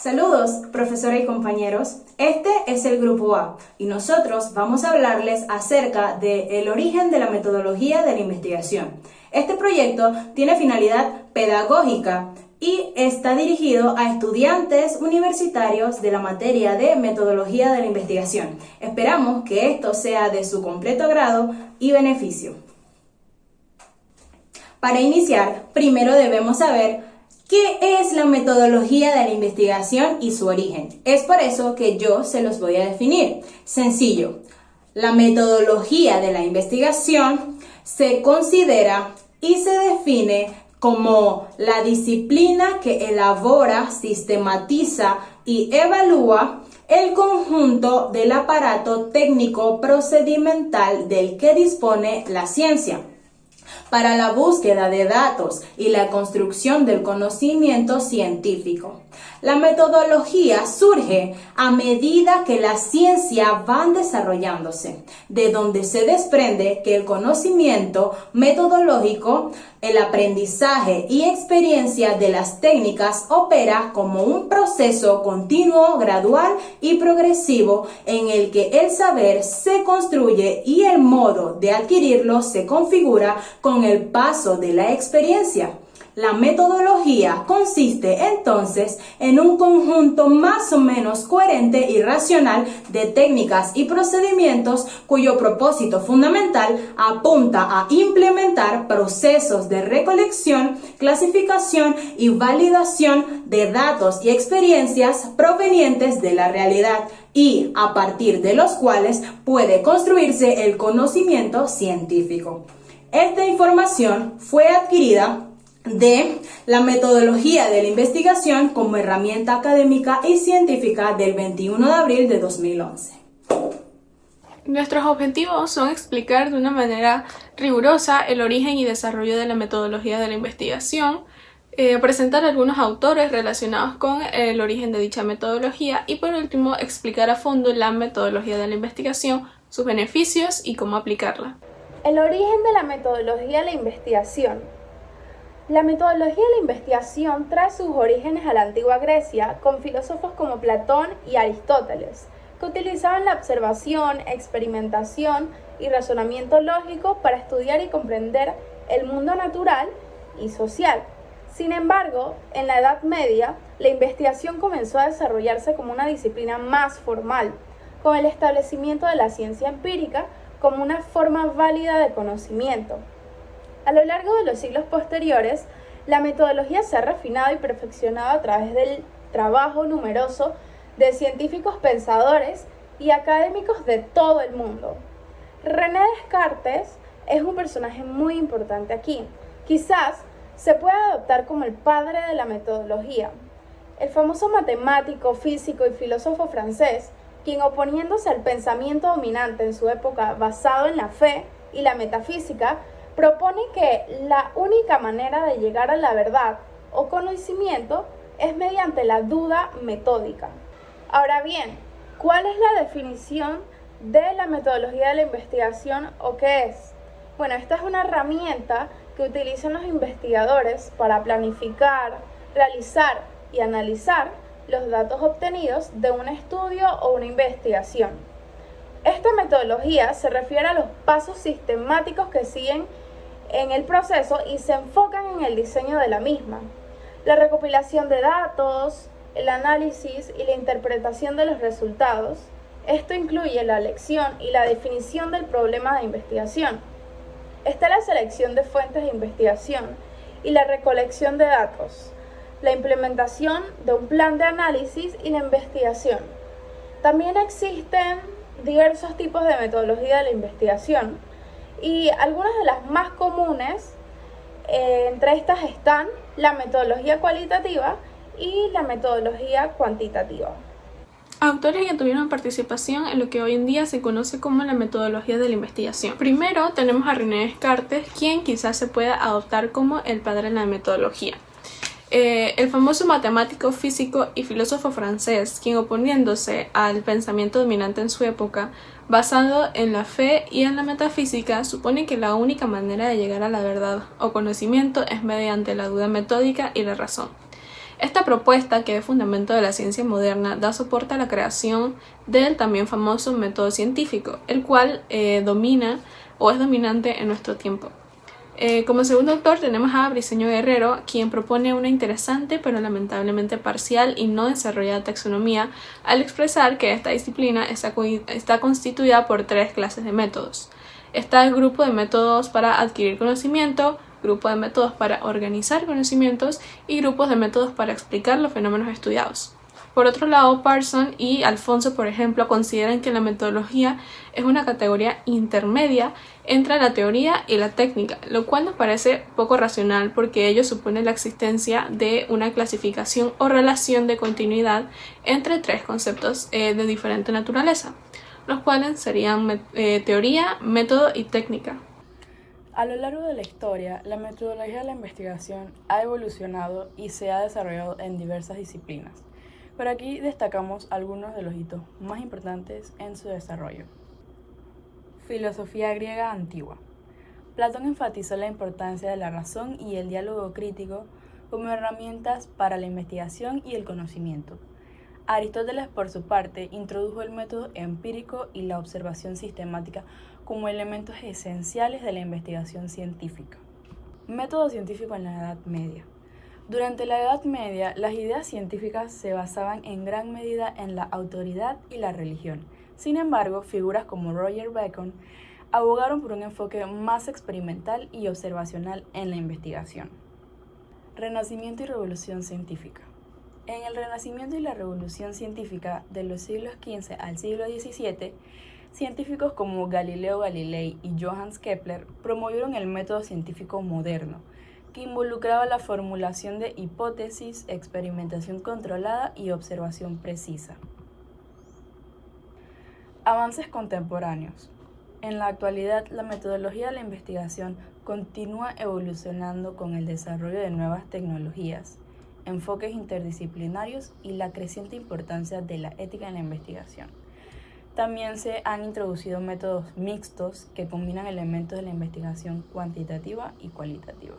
Saludos, profesora y compañeros. Este es el Grupo A y nosotros vamos a hablarles acerca del origen de la metodología de la investigación. Este proyecto tiene finalidad pedagógica y está dirigido a estudiantes universitarios de la materia de metodología de la investigación. Esperamos que esto sea de su completo agrado y beneficio. Para iniciar, primero debemos saber ¿qué es la metodología de la investigación y su origen? Es por eso que yo se los voy a definir. Sencillo. La metodología de la investigación se considera y se define como la disciplina que elabora, sistematiza y evalúa el conjunto del aparato técnico procedimental del que dispone la ciencia para la búsqueda de datos y la construcción del conocimiento científico. La metodología surge a medida que la ciencia va desarrollándose, de donde se desprende que el conocimiento metodológico, el aprendizaje y experiencia de las técnicas opera como un proceso continuo, gradual y progresivo en el que el saber se construye y el modo de adquirirlo se configura con el paso de la experiencia. La metodología consiste entonces en un conjunto más o menos coherente y racional de técnicas y procedimientos cuyo propósito fundamental apunta a implementar procesos de recolección, clasificación y validación de datos y experiencias provenientes de la realidad y a partir de los cuales puede construirse el conocimiento científico. Esta información fue adquirida de la metodología de la investigación como herramienta académica y científica del 21 de abril de 2011. Nuestros objetivos son explicar de una manera rigurosa el origen y desarrollo de la metodología de la investigación, presentar algunos autores relacionados con el origen de dicha metodología y por último explicar a fondo la metodología de la investigación, sus beneficios y cómo aplicarla. El origen de la metodología de la investigación. La metodología de la investigación trae sus orígenes a la antigua Grecia con filósofos como Platón y Aristóteles, que utilizaban la observación, experimentación y razonamiento lógico para estudiar y comprender el mundo natural y social. Sin embargo, en la Edad Media, la investigación comenzó a desarrollarse como una disciplina más formal, con el establecimiento de la ciencia empírica como una forma válida de conocimiento. A lo largo de los siglos posteriores, la metodología se ha refinado y perfeccionado a través del trabajo numeroso de científicos pensadores y académicos de todo el mundo. René Descartes es un personaje muy importante aquí. Quizás se pueda adoptar como el padre de la metodología. El famoso matemático, físico y filósofo francés, quien oponiéndose al pensamiento dominante en su época basado en la fe y la metafísica, propone que la única manera de llegar a la verdad o conocimiento es mediante la duda metódica. Ahora bien, ¿cuál es la definición de la metodología de la investigación o qué es? Bueno, esta es una herramienta que utilizan los investigadores para planificar, realizar y analizar los datos obtenidos de un estudio o una investigación. Esta metodología se refiere a los pasos sistemáticos que siguen en el proceso y se enfocan en el diseño de la misma, la recopilación de datos, el análisis y la interpretación de los resultados. Esto incluye la elección y la definición del problema de investigación. Está la selección de fuentes de investigación y la recolección de datos, la implementación de un plan de análisis y la investigación. También existen diversos tipos de metodología de la investigación y algunas de las más comunes entre estas están la metodología cualitativa y la metodología cuantitativa. Autores que tuvieron participación en lo que hoy en día se conoce como la metodología de la investigación. Primero tenemos a René Descartes, quien quizás se pueda adoptar como el padre de la metodología. El famoso matemático, físico y filósofo francés, quien oponiéndose al pensamiento dominante en su época, basado en la fe y en la metafísica, supone que la única manera de llegar a la verdad o conocimiento es mediante la duda metódica y la razón. Esta propuesta, que es fundamento de la ciencia moderna, da soporte a la creación del también famoso método científico, el cual domina o es dominante en nuestro tiempo. Como segundo autor tenemos a Briceño Guerrero, quien propone una interesante pero lamentablemente parcial y no desarrollada taxonomía al expresar que esta disciplina está constituida por 3 clases de métodos. Está el grupo de métodos para adquirir conocimiento, grupo de métodos para organizar conocimientos y grupos de métodos para explicar los fenómenos estudiados. Por otro lado, Parson y Alfonso, por ejemplo, consideran que la metodología es una categoría intermedia entre la teoría y la técnica, lo cual nos parece poco racional porque ello supone la existencia de una clasificación o relación de continuidad entre 3 conceptos de diferente naturaleza, los cuales serían teoría, método y técnica. A lo largo de la historia, la metodología de la investigación ha evolucionado y se ha desarrollado en diversas disciplinas, pero aquí destacamos algunos de los hitos más importantes en su desarrollo. Filosofía griega antigua. Platón enfatizó la importancia de la razón y el diálogo crítico como herramientas para la investigación y el conocimiento. Aristóteles, por su parte, introdujo el método empírico y la observación sistemática como elementos esenciales de la investigación científica. Método científico en la Edad Media. Durante la Edad Media, las ideas científicas se basaban en gran medida en la autoridad y la religión. Sin embargo, figuras como Roger Bacon abogaron por un enfoque más experimental y observacional en la investigación. Renacimiento y Revolución Científica. En el Renacimiento y la Revolución Científica de los siglos XV al siglo XVII, científicos como Galileo Galilei y Johannes Kepler promovieron el método científico moderno, que involucraba la formulación de hipótesis, experimentación controlada y observación precisa. Avances contemporáneos. En la actualidad, la metodología de la investigación continúa evolucionando con el desarrollo de nuevas tecnologías, enfoques interdisciplinarios y la creciente importancia de la ética en la investigación. También se han introducido métodos mixtos que combinan elementos de la investigación cuantitativa y cualitativa.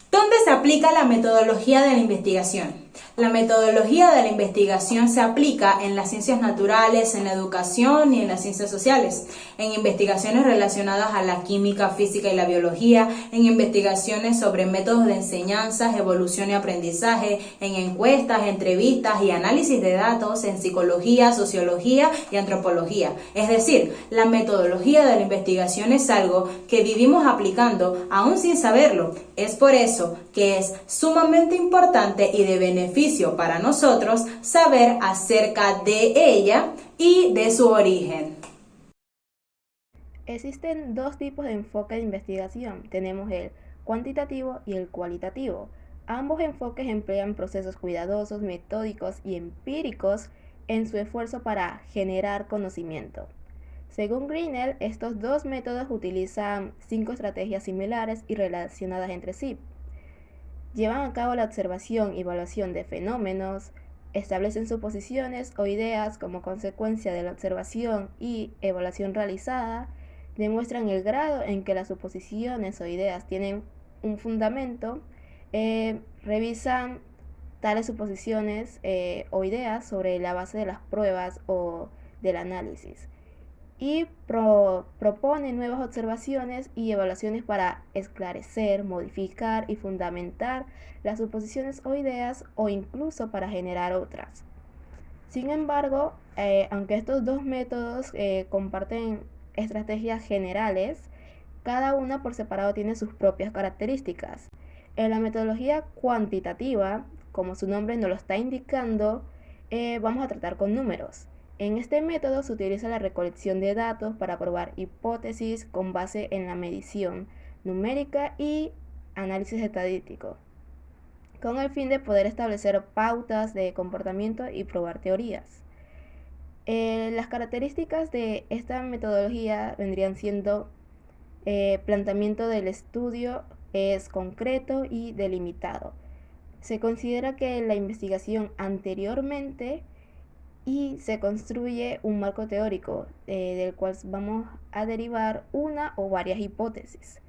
¿Dónde se aplica la metodología de la investigación? La metodología de la investigación se aplica en las ciencias naturales, en la educación y en las ciencias sociales, en investigaciones relacionadas a la química, física y la biología, en investigaciones sobre métodos de enseñanza, evolución y aprendizaje, en encuestas, entrevistas y análisis de datos, en psicología, sociología y antropología. Es decir, la metodología de la investigación es algo que vivimos aplicando aún sin saberlo. Es por eso que es sumamente importante y de beneficio para nosotros saber acerca de ella y de su origen. Existen 2 tipos de enfoque de investigación. Tenemos el cuantitativo y el cualitativo. Ambos enfoques emplean procesos cuidadosos, metódicos y empíricos en su esfuerzo para generar conocimiento. Según Grinnell, estos 2 métodos utilizan 5 estrategias similares y relacionadas entre sí. Llevan a cabo la observación y evaluación de fenómenos, establecen suposiciones o ideas como consecuencia de la observación y evaluación realizada, demuestran el grado en que las suposiciones o ideas tienen un fundamento, revisan tales suposiciones o ideas sobre la base de las pruebas o del análisis y propone nuevas observaciones y evaluaciones para esclarecer, modificar y fundamentar las suposiciones o ideas o incluso para generar otras. Sin embargo, aunque estos 2 métodos comparten estrategias generales, cada una por separado tiene sus propias características. En la metodología cuantitativa, como su nombre nos lo está indicando, vamos a tratar con números. En este método se utiliza la recolección de datos para probar hipótesis con base en la medición numérica y análisis estadístico, con el fin de poder establecer pautas de comportamiento y probar teorías. Las características de esta metodología vendrían siendo planteamiento del estudio es concreto y delimitado. Se considera que la investigación anteriormente y se construye un marco teórico del cual vamos a derivar una o varias hipótesis.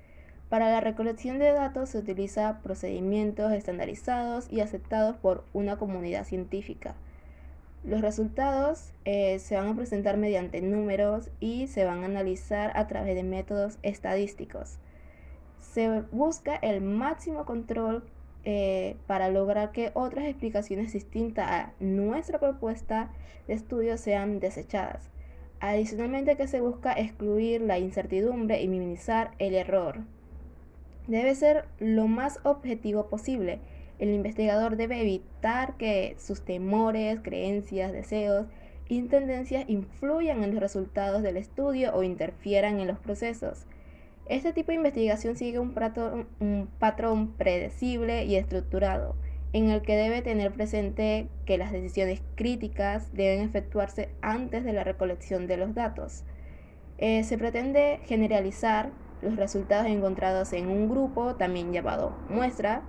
Para la recolección de datos se utiliza procedimientos estandarizados y aceptados por una comunidad científica. Los resultados se van a presentar mediante números y se van a analizar a través de métodos estadísticos. Se busca el máximo control para lograr que otras explicaciones distintas a nuestra propuesta de estudio sean desechadas. Adicionalmente que se busca excluir la incertidumbre y minimizar el error. Debe ser lo más objetivo posible. El investigador debe evitar que sus temores, creencias, deseos y tendencias influyan en los resultados del estudio o interfieran en los procesos. Este tipo de investigación sigue un patrón predecible y estructurado, en el que debe tener presente que las decisiones críticas deben efectuarse antes de la recolección de los datos. Se pretende generalizar los resultados encontrados en un grupo, también llamado muestra,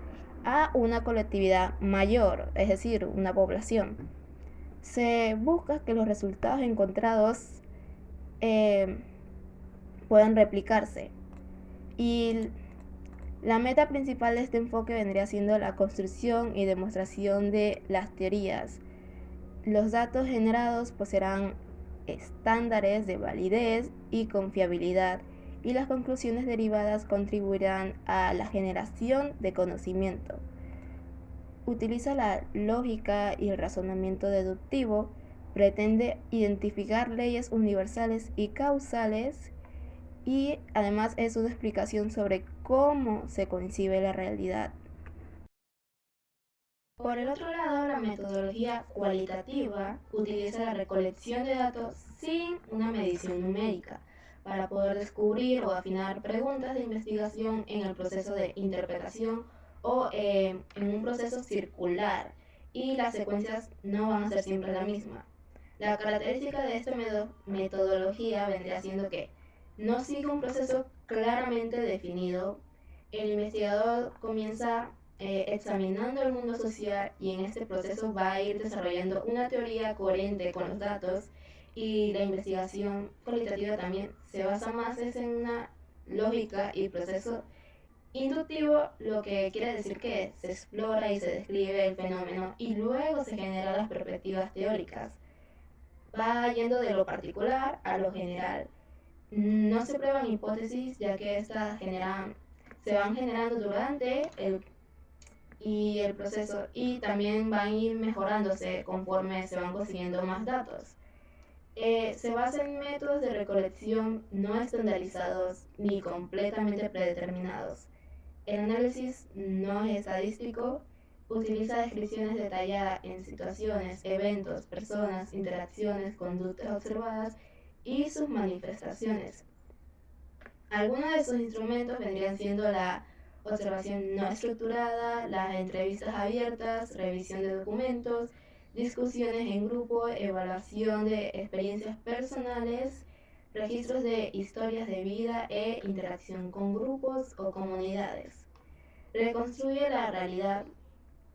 a una colectividad mayor, es decir, una población. Se busca que los resultados encontrados puedan replicarse. Y la meta principal de este enfoque vendría siendo la construcción y demostración de las teorías. Los datos generados poseerán estándares de validez y confiabilidad, y las conclusiones derivadas contribuirán a la generación de conocimiento. Utiliza la lógica y el razonamiento deductivo, pretende identificar leyes universales y causales, y además es una explicación sobre cómo se concibe la realidad. Por el otro lado, la metodología cualitativa utiliza la recolección de datos sin una medición numérica para poder descubrir o afinar preguntas de investigación en el proceso de interpretación o en un proceso circular, y las secuencias no van a ser siempre la misma. La característica de esta metodología vendría siendo que no sigue un proceso claramente definido. El investigador comienza examinando el mundo social, y en este proceso va a ir desarrollando una teoría coherente con los datos, y la investigación cualitativa también se basa más en una lógica y proceso inductivo, lo que quiere decir que se explora y se describe el fenómeno y luego se generan las perspectivas teóricas. Va yendo de lo particular a lo general. No se prueban hipótesis, ya que estas se van generando durante el proceso, y también van a ir mejorándose conforme se van consiguiendo más datos. Se basa en métodos de recolección no estandarizados ni completamente predeterminados. El análisis no es estadístico, utiliza descripciones detalladas en situaciones, eventos, personas, interacciones, conductas observadas y sus manifestaciones. Algunos de sus instrumentos vendrían siendo la observación no estructurada, las entrevistas abiertas, revisión de documentos, discusiones en grupo, evaluación de experiencias personales, registros de historias de vida e interacción con grupos o comunidades. Reconstruye la realidad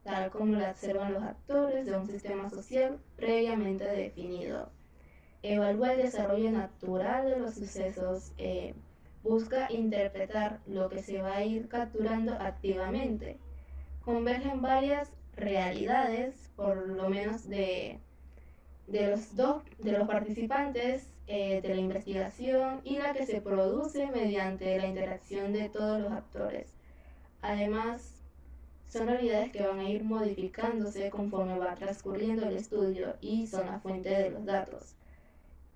tal como la observan los actores de un sistema social previamente definido. Evalúa el desarrollo natural de los sucesos, busca interpretar lo que se va a ir capturando activamente. Convergen varias realidades, por lo menos de los participantes de la investigación, y la que se produce mediante la interacción de todos los actores. Además, son realidades que van a ir modificándose conforme va transcurriendo el estudio y son la fuente de los datos.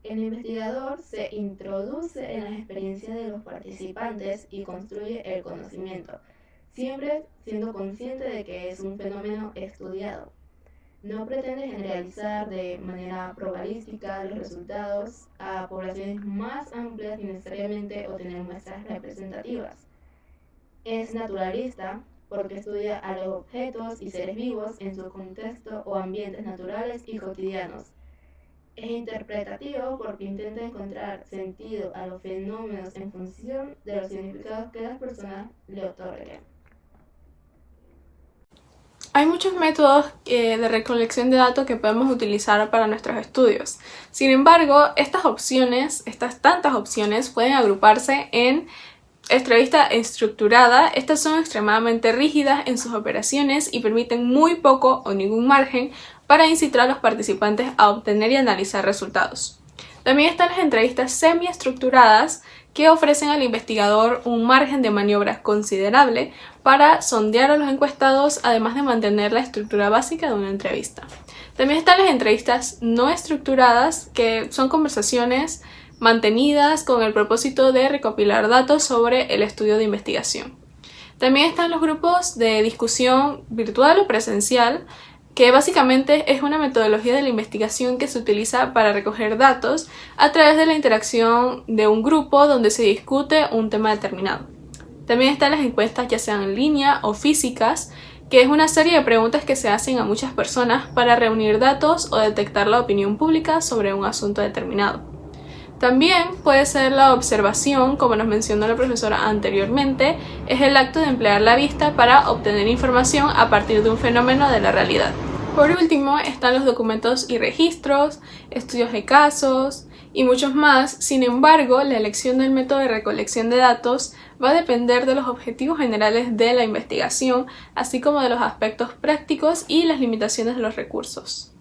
El investigador se introduce en las experiencias de los participantes y construye el conocimiento, siempre siendo consciente de que es un fenómeno estudiado. No pretende generalizar de manera probabilística los resultados a poblaciones más amplias sin necesariamente obtener muestras representativas. Es naturalista porque estudia a los objetos y seres vivos en su contexto o ambientes naturales y cotidianos. Es interpretativo porque intenta encontrar sentido a los fenómenos en función de los significados que las personas le otorguen. Hay muchos métodos de recolección de datos que podemos utilizar para nuestros estudios. Sin embargo, estas tantas opciones pueden agruparse en entrevista estructurada, estas son extremadamente rígidas en sus operaciones y permiten muy poco o ningún margen para incitar a los participantes a obtener y analizar resultados. También están las entrevistas semiestructuradas, que ofrecen al investigador un margen de maniobra considerable para sondear a los encuestados, además de mantener la estructura básica de una entrevista. También están las entrevistas no estructuradas, que son conversaciones mantenidas con el propósito de recopilar datos sobre el estudio de investigación. También están los grupos de discusión virtual o presencial, que básicamente es una metodología de la investigación que se utiliza para recoger datos a través de la interacción de un grupo donde se discute un tema determinado. También están las encuestas, ya sean en línea o físicas, que es una serie de preguntas que se hacen a muchas personas para reunir datos o detectar la opinión pública sobre un asunto determinado. También puede ser la observación, como nos mencionó la profesora anteriormente, es el acto de emplear la vista para obtener información a partir de un fenómeno de la realidad. Por último, están los documentos y registros, estudios de casos y muchos más. Sin embargo, la elección del método de recolección de datos va a depender de los objetivos generales de la investigación, así como de los aspectos prácticos y las limitaciones de los recursos.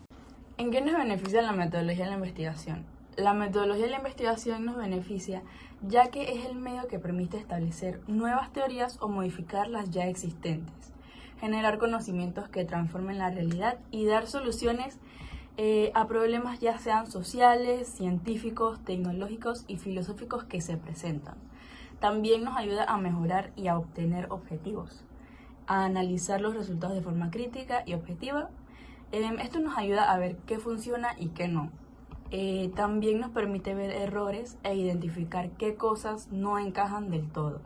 ¿En qué nos beneficia la metodología de la investigación? La metodología de la investigación nos beneficia ya que es el medio que permite establecer nuevas teorías o modificar las ya existentes, generar conocimientos que transformen la realidad y dar soluciones a problemas ya sean sociales, científicos, tecnológicos y filosóficos que se presentan. También nos ayuda a mejorar y a obtener objetivos, a analizar los resultados de forma crítica y objetiva. Esto nos ayuda a ver qué funciona y qué no. También nos permite ver errores e identificar qué cosas no encajan del todo.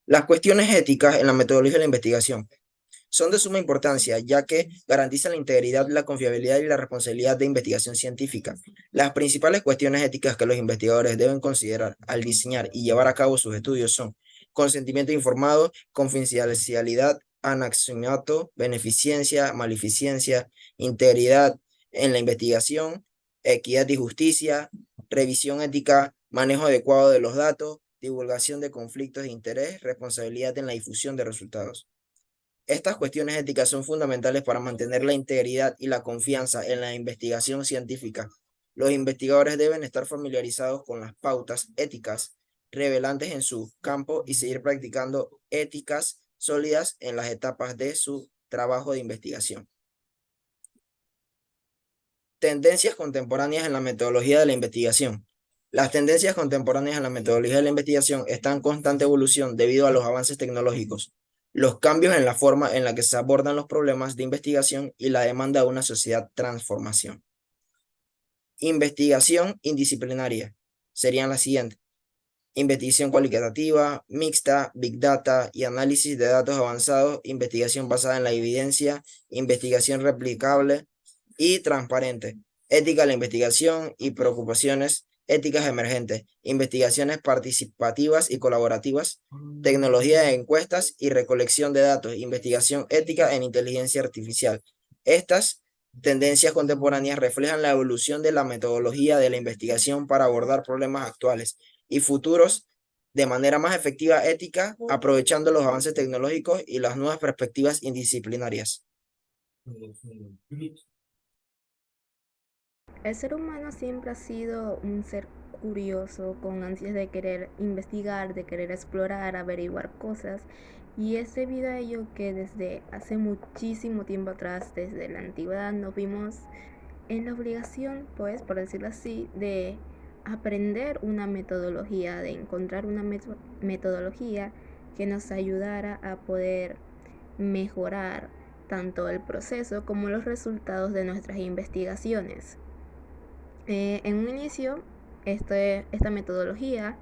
Las cuestiones éticas en la metodología de la investigación son de suma importancia, ya que garantizan la integridad, la confiabilidad y la responsabilidad de investigación científica. Las principales cuestiones éticas que los investigadores deben considerar al diseñar y llevar a cabo sus estudios son consentimiento informado, confidencialidad, anonimato, beneficencia, maleficencia, integridad en la investigación, equidad y justicia, revisión ética, manejo adecuado de los datos, divulgación de conflictos de interés, responsabilidad en la difusión de resultados. Estas cuestiones éticas son fundamentales para mantener la integridad y la confianza en la investigación científica. Los investigadores deben estar familiarizados con las pautas éticas relevantes en su campo y seguir practicando éticas sólidas en las etapas de su trabajo de investigación. Tendencias contemporáneas en la metodología de la investigación. Las tendencias contemporáneas en la metodología de la investigación están en constante evolución debido a los avances tecnológicos, los cambios en la forma en la que se abordan los problemas de investigación y la demanda de una sociedad transformación. Investigación indisciplinaria serían las siguientes: investigación cualitativa, mixta, big data y análisis de datos avanzados, investigación basada en la evidencia, investigación replicable y transparente, ética de la investigación y preocupaciones éticas emergentes, investigaciones participativas y colaborativas, tecnología de encuestas y recolección de datos, investigación ética en inteligencia artificial. Estas tendencias contemporáneas reflejan la evolución de la metodología de la investigación para abordar problemas actuales y futuros de manera más efectiva ética, aprovechando los avances tecnológicos y las nuevas perspectivas indisciplinarias. El ser humano siempre ha sido un ser curioso, con ansias de querer investigar, de querer explorar, averiguar cosas, y es debido a ello que desde hace muchísimo tiempo atrás, desde la antigüedad, nos vimos en la obligación, pues, por decirlo así, de aprender una metodología, de encontrar una metodología que nos ayudara a poder mejorar tanto el proceso como los resultados de nuestras investigaciones. En un inicio, esta metodología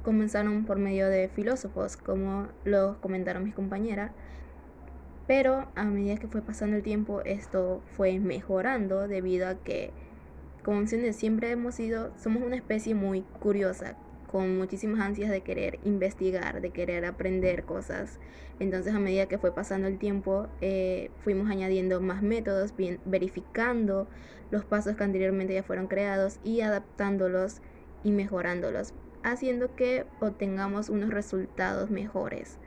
comenzaron por medio de filósofos, como lo comentaron mis compañeras, pero a medida que fue pasando el tiempo, esto fue mejorando debido a que, como mencioné, siempre somos una especie muy curiosa, con muchísimas ansias de querer investigar, de querer aprender cosas. Entonces, a medida que fue pasando el tiempo, fuimos añadiendo más métodos, verificando los pasos que anteriormente ya fueron creados y adaptándolos y mejorándolos. haciendo que obtengamos unos resultados mejores.